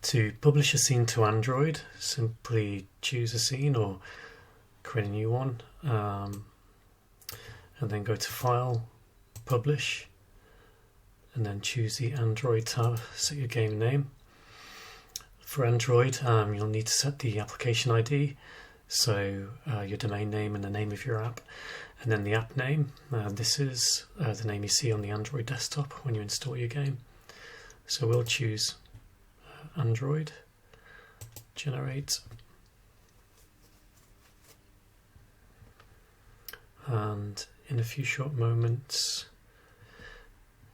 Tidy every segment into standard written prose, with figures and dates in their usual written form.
To publish a scene to Android, simply choose a scene or create a new one, and then go to File, Publish, and then choose the Android tab, set your game name. For Android, you'll need to set the application ID, so your domain name and the name of your app, and then the app name. This is the name you see on the Android desktop when you install your game. So we'll choose Android, generate, and in a few short moments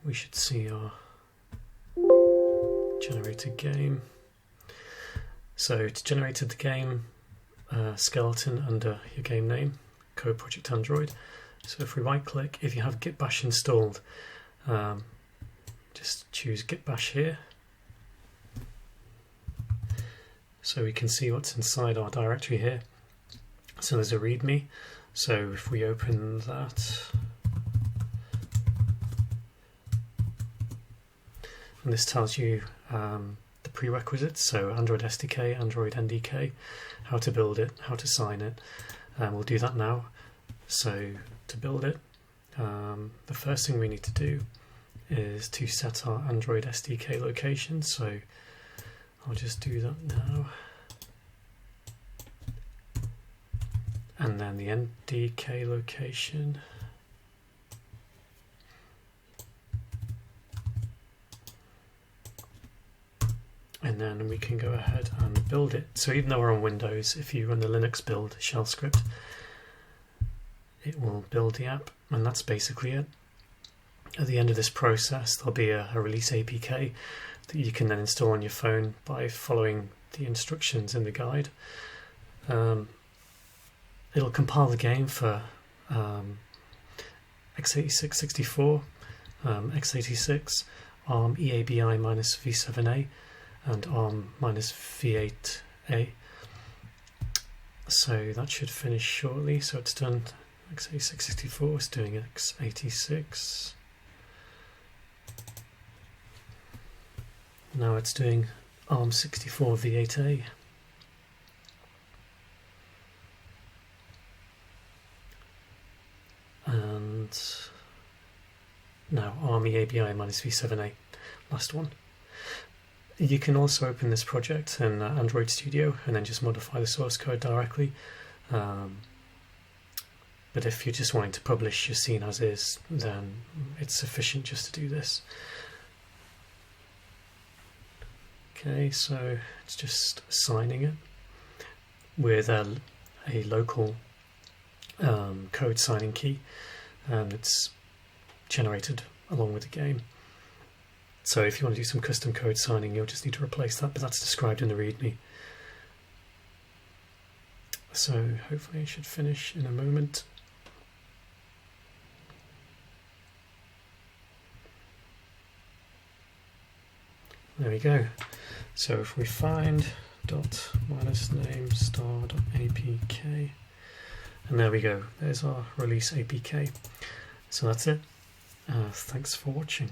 we should see our generated game. So it's generated the game skeleton under your game name, Code Project Android. So if we right click, if you have Git Bash installed, just choose Git Bash here, so we can see what's inside our directory here. So there's a README, so if we open that, and this tells you the prerequisites, so Android SDK, Android NDK, how to build it, how to sign it, and we'll do that now. So to build it, the first thing we need to do is to set our Android SDK location, so I'll just do that now. And then the NDK location. And then we can go ahead and build it. So even though we're on Windows, if you run the Linux build shell script, it will build the app, and that's basically it. At the end of this process, there'll be a release APK that you can then install on your phone by following the instructions in the guide. It'll compile the game for x86 64, x86, ARM EABI-V7A, and ARM-V8A. So that should finish shortly. So it's done x86 64, it's doing x86. Now it's doing ARM64 V8A. And now ARM EABI-V7A, last one. You can also open this project in Android Studio and then just modify the source code directly. But if you're just wanting to publish your scene as is, then it's sufficient just to do this. Okay, so it's just signing it with a local code signing key, and it's generated along with the game. So if you want to do some custom code signing, you'll just need to replace that, but that's described in the README. So hopefully it should finish in a moment. There we go. So if we find .-name star.apk, and there we go, there's our release APK. So that's it. Thanks for watching.